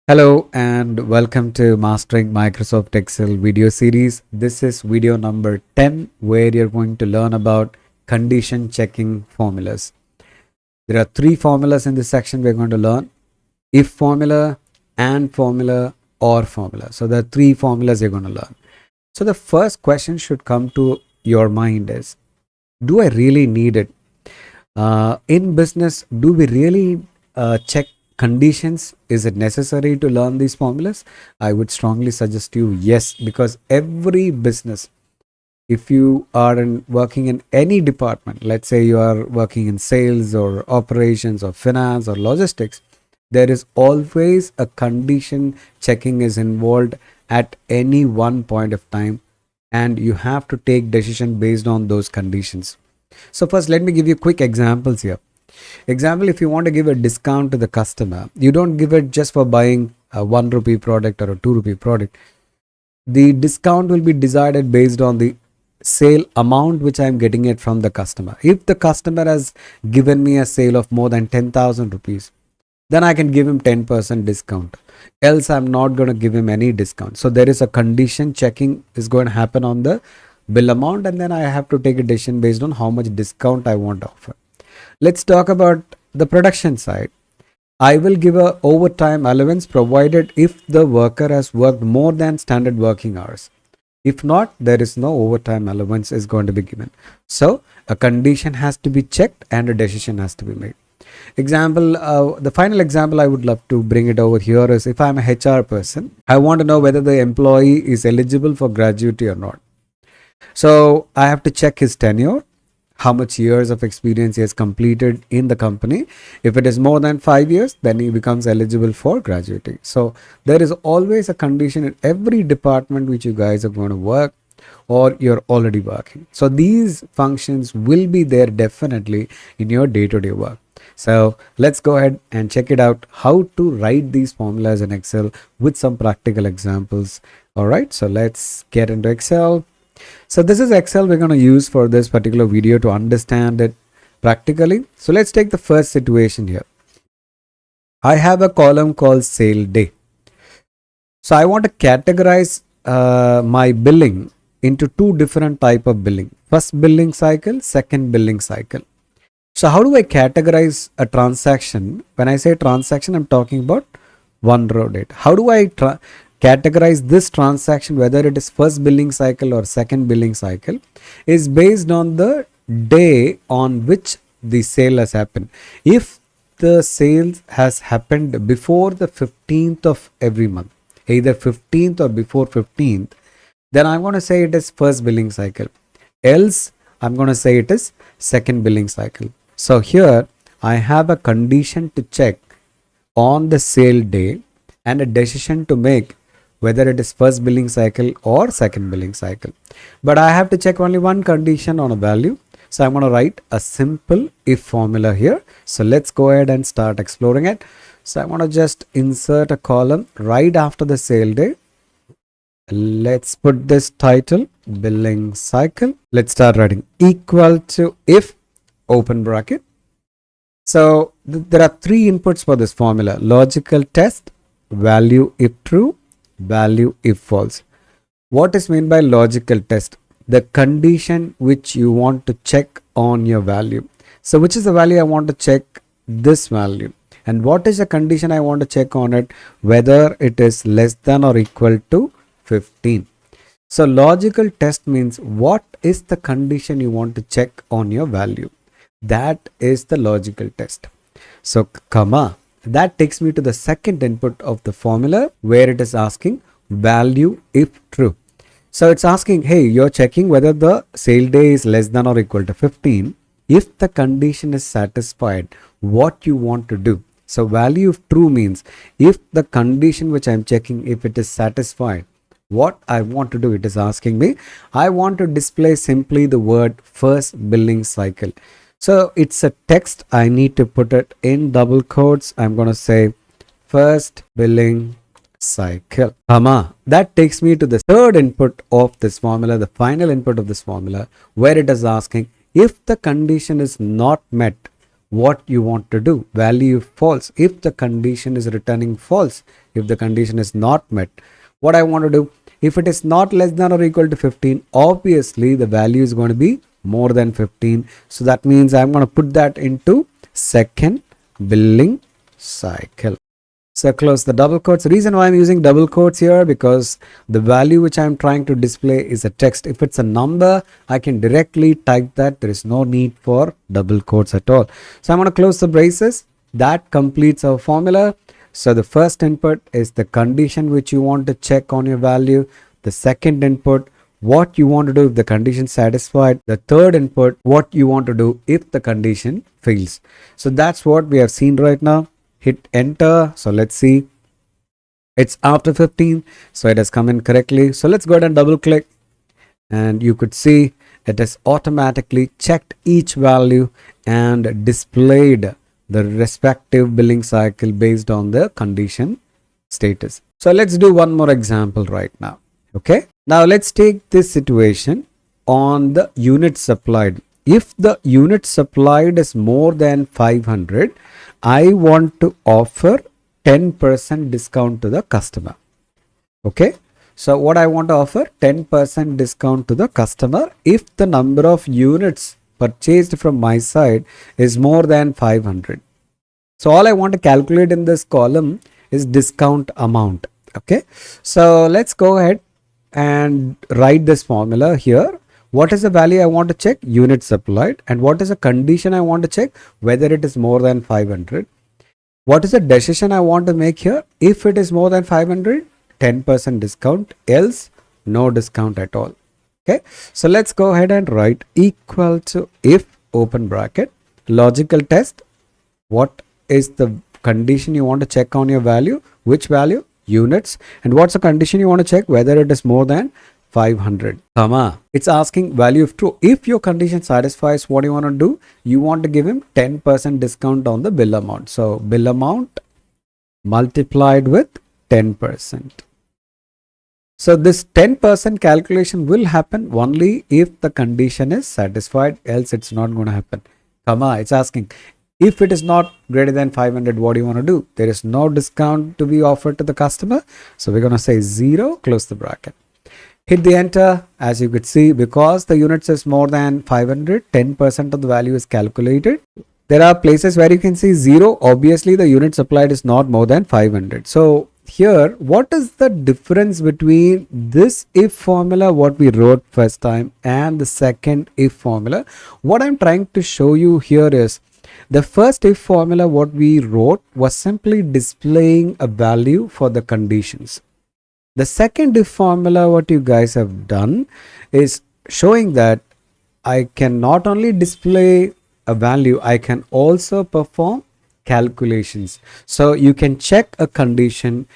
Hello and welcome to Mastering Microsoft Excel video series. This is video number 10 where you're going to learn about condition checking formulas. There are three formulas in this section we're going to learn: if formula, and formula, or formula. So there are three formulas you're going to learn. So the first question should come to your mind is, do I really need it? In business, do we really check conditions? Is it necessary to learn these formulas? I would strongly suggest you yes, because every business, if you are working in any department, let's say you are working in sales or operations or finance or logistics, there is always a condition checking is involved at any one point of time, and you have to take decision based on those conditions. So first, let me give you quick examples here. Example, if you want to give a discount to the customer, you don't give it just for buying a 1 rupee product or a 2 rupee product. The discount will be decided based on the sale amount which I am getting it from the customer. If the customer has given me a sale of more than 10,000 rupees, then I can give him 10% discount. Else I'm not going to give him any discount. So there is a condition checking is going to happen on the bill amount, and then I have to take a decision based on how much discount I want to offer. Let's talk about the production side. I will give a overtime allowance provided if the worker has worked more than standard working hours. If not, there is no overtime allowance is going to be given. So a condition has to be checked and a decision has to be made. Example, the final example I would love to bring it over here is, if I'm a HR person, I want to know whether the employee is eligible for gratuity or not. So I have to check his tenure, how much years of experience he has completed in the company. If it is more than 5 years, then he becomes eligible for gratuity. So there is always a condition in every department which you guys are going to work or you're already working. So these functions will be there definitely in your day-to-day work. So let's go ahead and check it out, how to write these formulas in Excel with some practical examples. All right, so let's get into Excel. So this is Excel we're going to use for this particular video to understand it practically. So let's take the first situation here. I have a column called sale day. So I want to categorize my billing into two different type of billing. First billing cycle, second billing cycle. So how do I categorize a transaction? When I say transaction, I'm talking about one row date. How do I categorize this transaction, whether it is first billing cycle or second billing cycle, is based on the day on which the sale has happened. If the sale has happened before the 15th of every month, either 15th or before 15th, then I'm going to say it is first billing cycle. Else, I'm going to say it is second billing cycle. So here I have a condition to check on the sale day and a decision to make whether it is first billing cycle or second billing cycle. But I have to check only one condition on a value. So I'm going to write a simple if formula here. So let's go ahead and start exploring it. So I'm going to just insert a column right after the sale day. Let's put this title billing cycle. Let's start writing equal to if open bracket. So there are three inputs for this formula: logical test, value if true, value if false. What is meant by logical test? The condition which you want to check on your value. So which is the value I want to check? This value. And what is the condition I want to check on it? Whether it is less than or equal to 15. So logical test means what is the condition you want to check on your value? That is the logical test. So comma, that takes me to the second input of the formula, where it is asking value if true. So it's asking, hey, you're checking whether the sale day is less than or equal to 15. If the condition is satisfied, what you want to do? So value if true means if the condition which I'm checking, if it is satisfied, what I want to do, it is asking me, I want to display simply the word first billing cycle. So it's a text. I need to put it in double quotes. I'm going to say first billing cycle, comma. That takes me to the third input of this formula, the final input of this formula, where it is asking if the condition is not met, what you want to do. Value if false. If the condition is returning false, if the condition is not met, what I want to do, if it is not less than or equal to 15, obviously the value is going to be more than 15. So that means I'm going to put that into second billing cycle. So close the double quotes. The reason why I'm using double quotes here, because the value which I'm trying to display is a text. If it's a number, I can directly type that. There is no need for double quotes at all. So I'm going to close the braces. That completes our formula. So the first input is the condition which you want to check on your value. The second input, what you want to do if the condition is satisfied. The third input, what you want to do if the condition fails. So that's what we have seen right now. Hit enter. So let's see. It's after 15. So it has come in correctly. So let's go ahead and double click. And you could see it has automatically checked each value and displayed the respective billing cycle based on the condition status. So let's do one more example right now. Okay. Now let's take this situation on the unit supplied. If the unit supplied is more than 500, I want to offer 10% discount to the customer. Okay. So what I want to offer, 10% discount to the customer if the number of units purchased from my side is more than 500. So all I want to calculate in this column is discount amount. Okay. So let's go ahead and write this formula here. What is the value I want to check? Unit supplied. And what is the condition I want to check? Whether it is more than 500. What is the decision I want to make here? If it is more than 500, 10% discount, else no discount at all. Okay. So let's go ahead and write equal to if open bracket logical test. What is the condition you want to check on your value? Which value? Units. And what's the condition you want to check? Whether it is more than 500, comma. It's asking value if true. If your condition satisfies, what you want to do? You want to give him 10% discount on the bill amount. So bill amount multiplied with 10%. So this 10% calculation will happen only if the condition is satisfied, else it's not going to happen. Comma, it's asking if it is not greater than 500, what do you want to do? There is no discount to be offered to the customer. So we're going to say 0, close the bracket. Hit the enter. As you could see, because the units is more than 500, 10% of the value is calculated. There are places where you can see 0. Obviously, the unit supplied is not more than 500. So here, what is the difference between this if formula, what we wrote first time, and the second if formula? What I'm trying to show you here is the first if formula, what we wrote was simply displaying a value for the conditions. The second if formula, what you guys have done is showing that I can not only display a value, I can also perform calculations. So you can check a condition.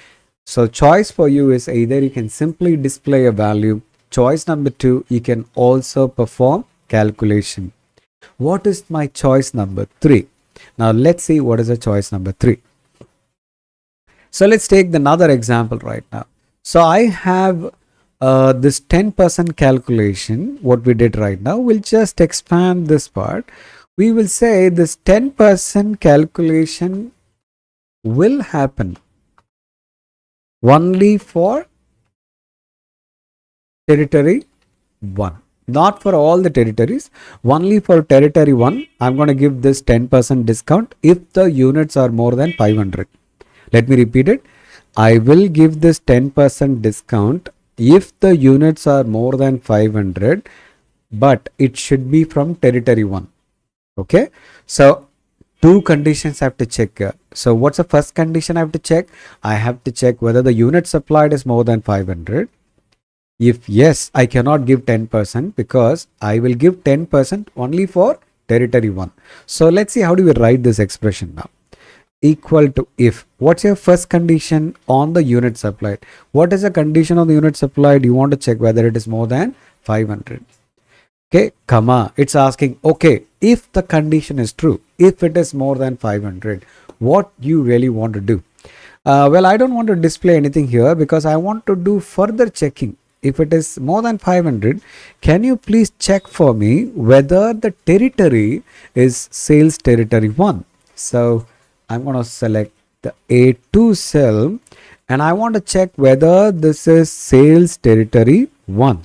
So choice for you is either you can simply display a value. Choice number 2, you can also perform calculation. What is my choice number 3? Now let's see what is the choice number 3. So let's take another example right now. So I have this 10% calculation, what we did right now. We'll just expand this part. We will say this 10% calculation will happen only for territory 1. Not for all the territories, only for territory 1. I'm going to give this 10% discount if the units are more than 500. Let me repeat it. I will give this 10% discount if the units are more than 500, but it should be from territory 1. Okay. So 2 conditions I have to check here. So what's the first condition I have to check? I have to check whether the unit supplied is more than 500. If yes, I cannot give 10% because I will give 10% only for territory 1. So let's see how do we write this expression now. Equal to if. What's your first condition on the unit supplied? What is the condition on the unit supplied? You want to check whether it is more than 500. Okay, comma. It's asking, okay, if the condition is true, if it is more than 500, what you really want to do? Well, I don't want to display anything here because I want to do further checking. if it is more than 500, can you please check for me whether the territory is sales territory 1? So I'm going to select the A2 cell and I want to check whether this is sales territory 1.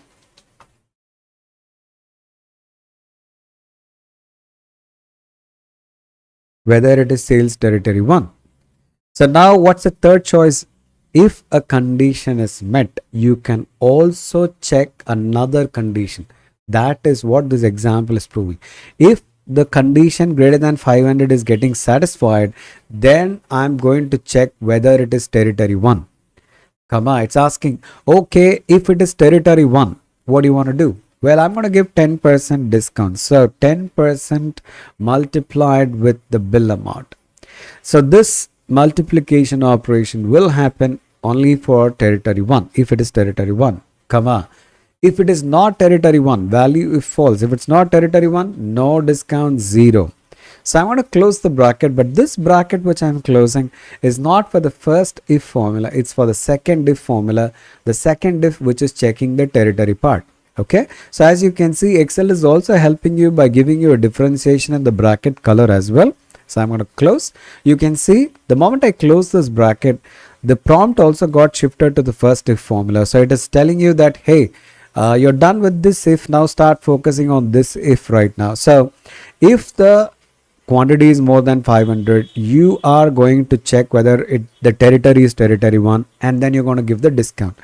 Whether it is sales territory 1. So now what's the third choice? If a condition is met, you can also check another condition. That is what this example is proving. If the condition greater than 500 is getting satisfied, then I'm going to check whether it is territory 1. It's asking, okay, if it is territory 1, what do you want to do? Well, I'm going to give 10% discount. So 10% multiplied with the bill amount. So this multiplication operation will happen only for territory 1 if it is territory 1, if it is not territory 1, value if false. If it's not territory 1, no discount, 0. So I want to close the bracket, but this bracket which I'm closing is not for the first if formula, it's for the second if formula, the second if which is checking the territory part. Okay, so as you can see, Excel is also helping you by giving you a differentiation in the bracket color as well. So I'm going to close. You can see the moment I close this bracket, the prompt also got shifted to the first if formula. So it is telling you that, hey, you're done with this if, now start focusing on this if right now. So if the quantity is more than 500, you are going to check whether the territory is territory 1, and then you're going to give the discount.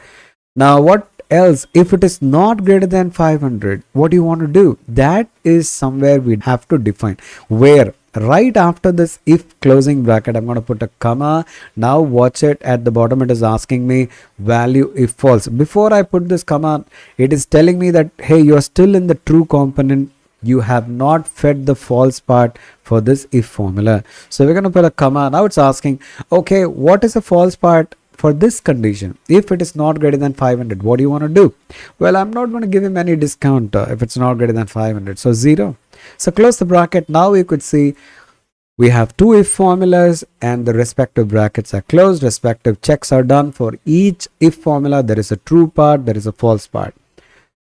Now what else? If it is not greater than 500, what do you want to do? That is somewhere we have to define. Where? Right after this if closing bracket, I'm going to put a comma. Now watch it, at the bottom it is asking me value if false. Before I put this comma, it is telling me that, hey, you are still in the true component, you have not fed the false part for this if formula. So we're going to put a comma. Now it's asking, okay, what is the false part for this condition? If it is not greater than 500, what do you want to do? Well, I'm not going to give him any discount if it's not greater than 500, so 0. So close the bracket. Now you could see we have two if formulas and the respective brackets are closed, respective checks are done. For each if formula, there is a true part, there is a false part.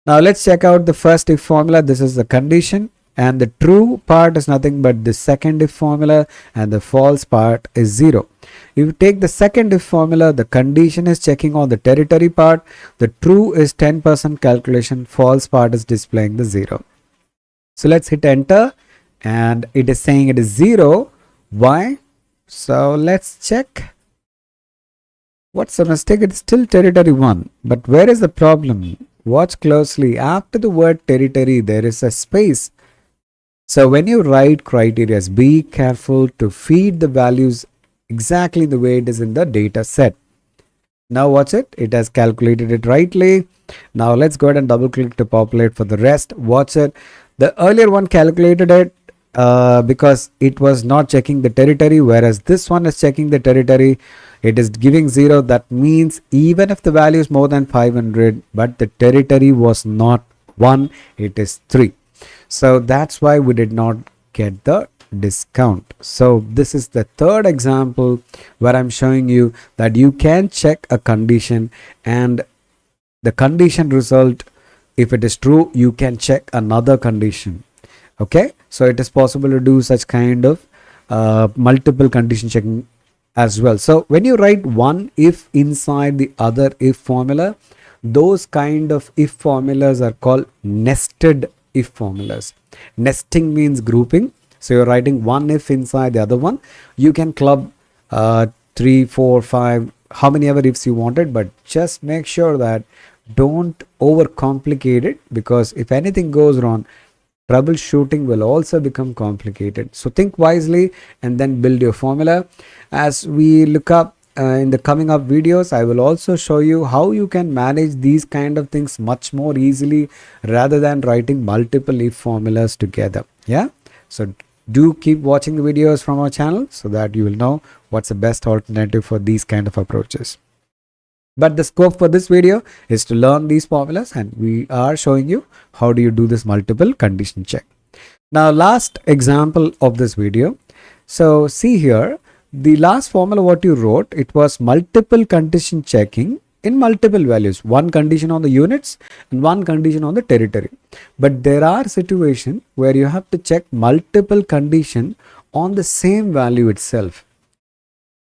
Now let's check out the first if formula. This is the condition, and the true part is nothing but the second if formula, and the false part is 0. If you take the second if formula, the condition is checking on the territory part, the true is 10% calculation, false part is displaying the 0. So let's hit enter, and it is saying it is 0. Why? So let's check. What's the mistake? It's still territory 1, but where is the problem? Watch closely. After the word territory, there is a space. So when you write criteria, be careful to feed the values exactly the way it is in the data set. Now watch it. It has calculated it rightly. Now let's go ahead and double click to populate for the rest. Watch it. The earlier one calculated it because it was not checking the territory, whereas this one is checking the territory. It is giving 0. That means even if the value is more than 500, but the territory was not 1, it is 3. So that's why we did not get the discount. So this is the third example where I'm showing you that you can check a condition, and the condition result, if it is true, you can check another condition. Okay, so it is possible to do such kind of multiple condition checking as well. So when you write one if inside the other if formula, those kind of if formulas are called nested if formulas. Nesting means grouping. So you're writing one if inside the other one. You can club 3, 4, 5, how many ever ifs you wanted, but just make sure that don't overcomplicate it, because if anything goes wrong, troubleshooting will also become complicated. So think wisely and then build your formula. As we look up in the coming up videos, I will also show you how you can manage these kind of things much more easily rather than writing multiple if formulas together. Yeah, so do keep watching the videos from our channel so that you will know what's the best alternative for these kind of approaches. But the scope for this video is to learn these formulas, and we are showing you how do you do this multiple condition check. Now last example of this video. So see here, the last formula what you wrote, it was multiple condition checking in multiple values, one condition on the units and one condition on the territory. But there are situations where you have to check multiple condition on the same value itself.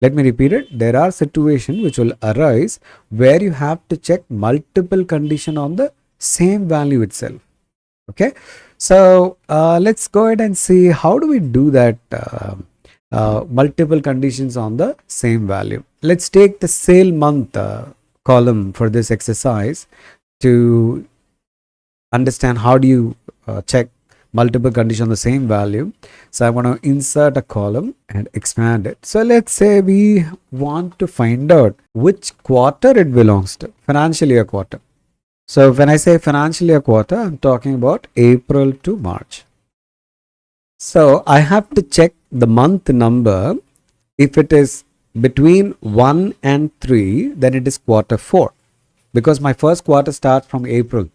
Let me repeat it. There are situations which will arise where you have to check multiple condition on the same value itself. Okay, so let's go ahead and see how do we do that. Multiple conditions on the same value. Let's take the sale month column for this exercise to understand how do you check multiple conditions on the same value. So I'm going to insert a column and expand it. So let's say we want to find out which quarter it belongs to, financial year quarter. So when I say financial year quarter, I'm talking about April to March. So I have to check the month number. If it is between 1 and 3, then it is quarter 4, because my first quarter starts from April.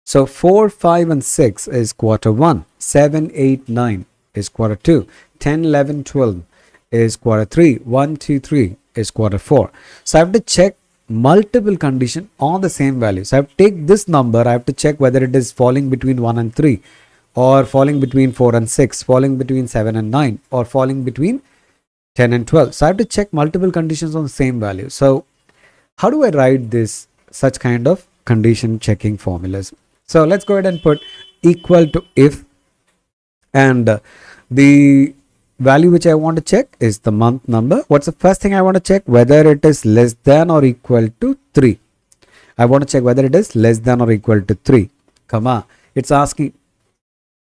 So 4, 5 and 6 is quarter 1, 7, 8, 9 is quarter 2, 10, 11, 12 is quarter 3, 1, 2, 3 is quarter 4. So I have to check multiple condition on the same value. So I have to take this number, I have to check whether it is falling between 1 and 3, or falling between 4 and 6, falling between 7 and 9, or falling between 10 and 12. So I have to check multiple conditions on the same value. So how do I write this such kind of condition checking formulas? So let's go ahead and put equal to if, and the value which I want to check is the month number. What's the first thing I want to check? Whether it is less than or equal to 3. I want to check whether it is less than or equal to 3, comma. It's asking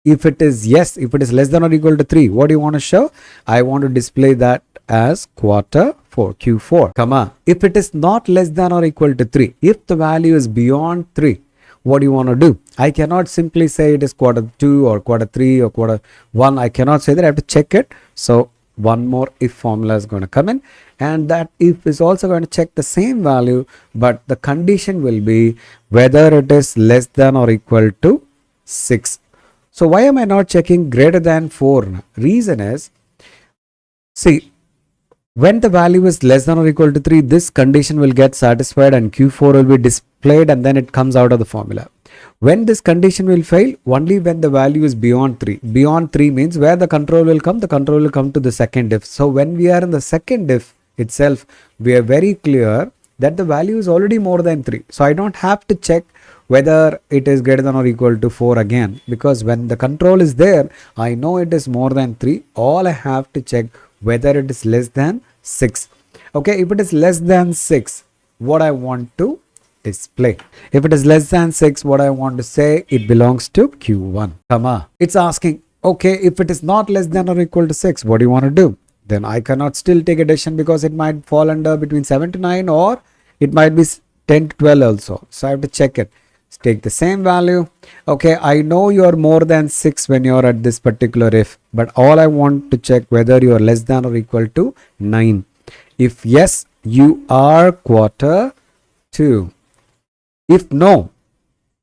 if it is yes, if it is less than or equal to 3, what do you want to show? I want to display that as quarter 4, Q4, comma. If it is not less than or equal to 3, if the value is beyond 3, what do you want to do? I cannot simply say it is quarter 2 or quarter 3 or quarter 1. I cannot say that. I have to check it. So one more if formula is going to come in, and that if is also going to check the same value, but the condition will be whether it is less than or equal to 6. So why am I not checking greater than 4? Reason is, see, when the value is less than or equal to 3, this condition will get satisfied and Q4 will be displayed, and then it comes out of the formula. When this condition will fail, only when the value is beyond 3. Beyond 3 means where the control will come, the control will come to the second if. So when we are in the second if itself, we are very clear that the value is already more than 3. So I don't have to check whether it is greater than or equal to 4 again, because when the control is there, I know it is more than 3. All I have to check whether it is less than 6. Okay, if it is less than 6, what I want to display. If it is less than 6, what I want to say, it belongs to Q1, comma. It's asking, okay, if it is not less than or equal to 6, what do you want to do? Then I cannot still take a decision, because it might fall under between 7 to 9, or it might be 10 to 12 also. So I have to check it. Take the same value. Okay, I know you are more than 6 when you are at this particular if, but all I want to check whether you are less than or equal to 9. If yes, you are quarter 2. If no,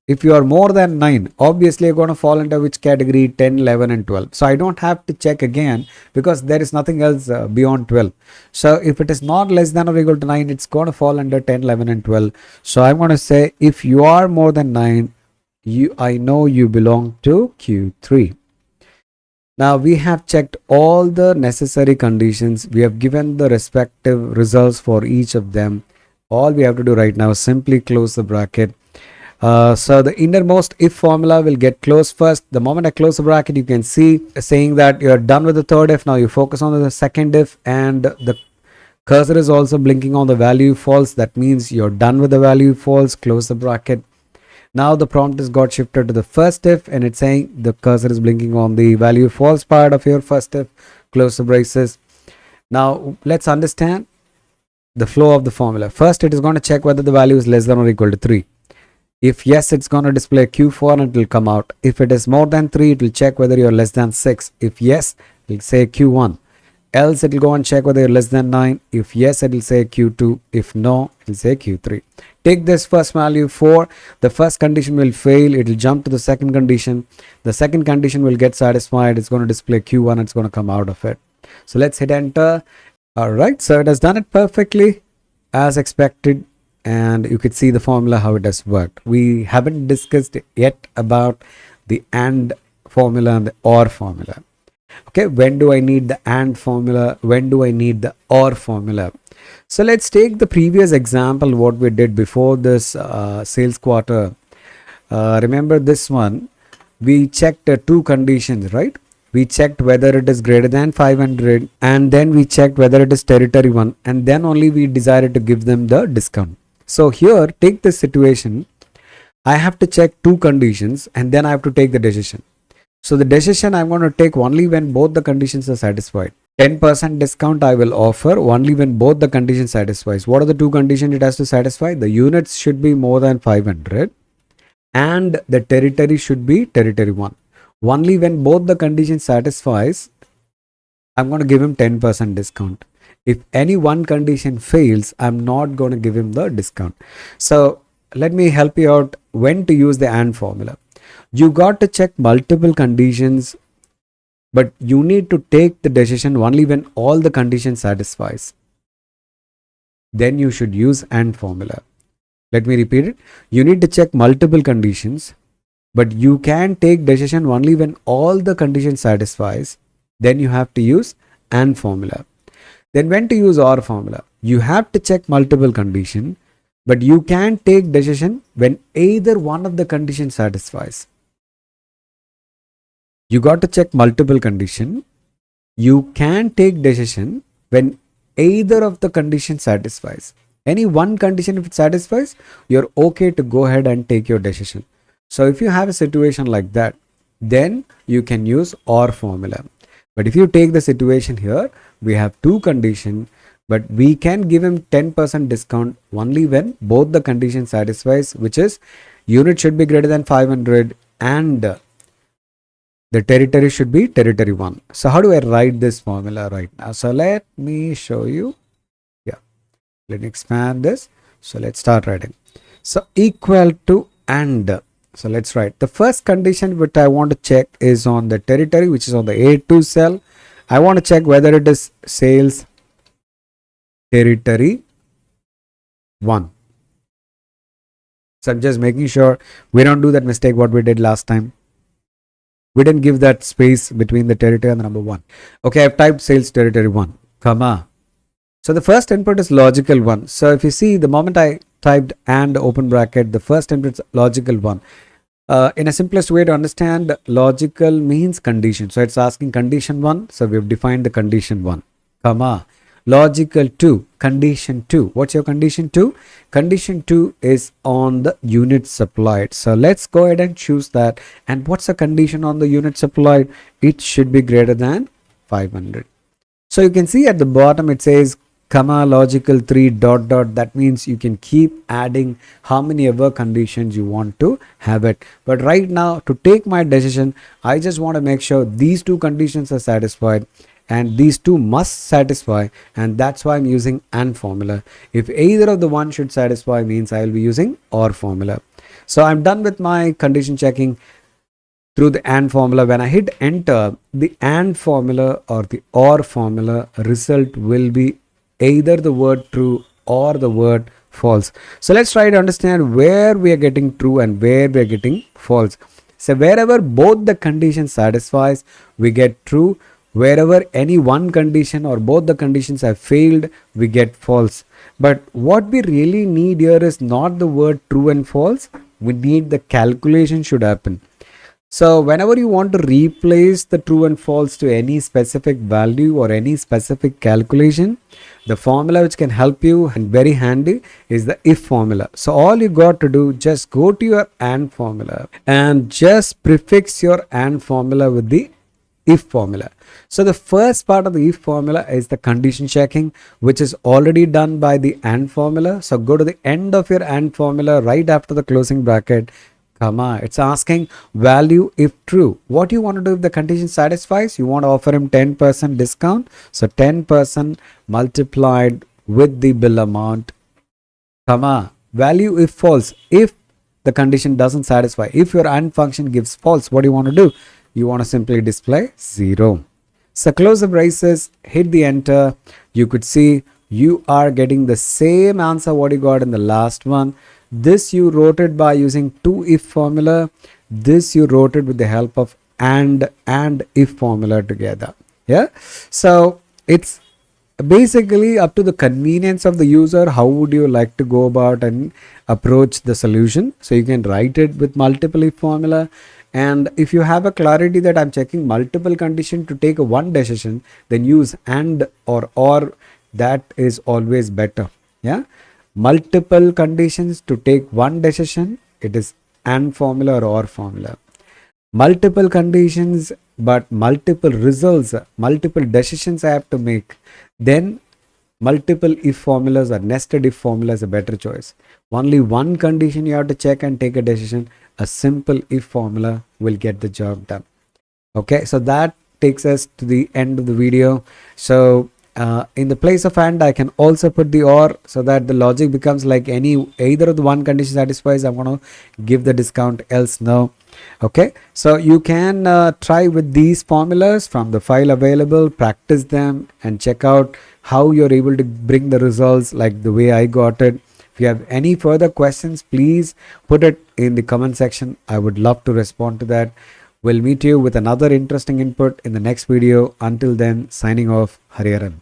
if you are more than 9, obviously you're going to fall under which category? 10, 11 and 12. So I don't have to check again, because there is nothing else beyond 12. So if it is not less than or equal to 9, it's going to fall under 10, 11 and 12. So I'm going to say if you are more than 9, I know you belong to Q3. Now we have checked all the necessary conditions. We have given the respective results for each of them. All we have to do right now is simply close the bracket. So the innermost if formula will get closed first. The moment I close the bracket, you can see saying that you're done with the third if. Now you focus on the second if, and the cursor is also blinking on the value false. That means you're done with the value false. Close the bracket. Now the prompt has got shifted to the first if, and it's saying the cursor is blinking on the value false part of your first if. Close the braces. Now let's understand the flow of the formula. First, it is going to check whether the value is less than or equal to 3. If yes, it's going to display Q4 and it will come out. If it is more than 3, it will check whether you are less than 6. If yes, it will say Q1. Else, it will go and check whether you're less than 9. If yes, it will say Q2. If no, it will say Q3. Take this first value 4. The first condition will fail. It will jump to the second condition. The second condition will get satisfied. It's going to display Q1. It's going to come out of it. So let's hit enter. Alright, so it has done it perfectly as expected. and you could see the formula how it has worked. We haven't discussed yet about the AND formula and the OR formula. Okay, when do I need the AND formula? When do I need the OR formula? So let's take the previous example what we did before this sales quarter. Remember this one, we checked two conditions, right? We checked whether it is greater than 500, and then we checked whether it is territory 1, and then only we decided to give them the discount. So here, take this situation. I have to check two conditions and then I have to take the decision. So the decision I'm going to take only when both the conditions are satisfied. 10% discount I will offer only when both the conditions satisfies. What are the two conditions it has to satisfy? The units should be more than 500 and the territory should be territory 1. Only when both the conditions satisfies, I'm going to give him 10% discount. If any one condition fails, I'm not going to give him the discount. So let me help you out when to use the AND formula. You got to check multiple conditions, but you need to take the decision only when all the conditions satisfies. Then you should use AND formula. Let me repeat it. You need to check multiple conditions, but you can take decision only when all the conditions satisfies. Then you have to use AND formula. Then when to use OR formula? You have to check multiple conditions, but you can take decision when either one of the conditions satisfies. You got to check multiple conditions. You can take decision when either of the conditions satisfies. Any one condition, if it satisfies, you're okay to go ahead and take your decision. So if you have a situation like that, then you can use OR formula. But if you take the situation here, we have two conditions, but we can give him 10% discount only when both the conditions satisfies, which is unit should be greater than 500 and the territory should be territory 1. So how do I write this formula right now? So let me show you. Yeah, let me expand this. So let's start writing. So equal to AND. So let's write. The first condition which I want to check is on the territory, which is on the A2 cell. I want to check whether it is sales territory 1. So I'm just making sure we don't do that mistake what we did last time. We didn't give that space between the territory and the number 1. Okay, I've typed sales territory 1, comma. So the first input is logical 1. So if you see, the moment I typed AND open bracket, the first input is logical 1. In a simplest way to understand, logical means condition. So it's asking condition 1. So we've defined the condition 1, comma. Logical 2, condition 2. What's your condition 2? Condition 2 is on the unit supplied. So let's go ahead and choose that. And what's the condition on the unit supplied? It should be greater than 500. So you can see at the bottom it says comma logical 3 dot dot. That means you can keep adding how many ever conditions you want to have it. But right now, to take my decision, I just want to make sure these two conditions are satisfied and these two must satisfy, and that's why I'm using AND formula. If either of the one should satisfy means I will be using OR formula. So I'm done with my condition checking through the AND formula. When I hit enter, the AND formula or the OR formula result will be either the word true or the word false. So let's try to understand where we are getting true and where we are getting false. So wherever both the conditions satisfies, we get true. Wherever any one condition or both the conditions have failed, we get false. But what we really need here is not the word true and false. We need the calculation should happen. So whenever you want to replace the true and false to any specific value or any specific calculation, the formula which can help you and very handy is the if formula. So all you got to do, just go to your AND formula and just prefix your AND formula with the if formula. So the first part of the if formula is the condition checking, which is already done by the AND formula. So go to the end of your AND formula right after the closing bracket, comma. It's asking value if true. What you want to do if the condition satisfies? You want to offer him 10% discount. So 10% multiplied with the bill amount, comma. Value if false. If the condition doesn't satisfy, if your AND function gives false, what do you want to do? You want to simply display 0. So close the braces, hit the enter. You could see you are getting the same answer what you got in the last one. This you wrote it by using to if formula. This you wrote it with the help of and if formula together. Yeah, so it's basically up to the convenience of the user. How would you like to go about and approach the solution? So you can write it with multiple if formula, and if you have a clarity that I'm checking multiple condition to take a one decision, then use and or. That is always better. Yeah, multiple conditions to take one decision, it is and formula or formula. Multiple conditions but multiple results, multiple decisions I have to make, then multiple if formulas or nested if formula is a better choice. Only one condition you have to check and take a decision, a simple if formula will get the job done. Okay, so that takes us to the end of the video. So in the place of and, I can also put the or, so that the logic becomes like either of the one condition satisfies, I'm going to give the discount, else no. Okay, so you can try with these formulas from the file available, practice them and check out how you're able to bring the results like the way I got it. If you have any further questions, please put it in the comment section. I would love to respond to that. We'll meet you with another interesting input in the next video. Until then, signing off, Hariharan.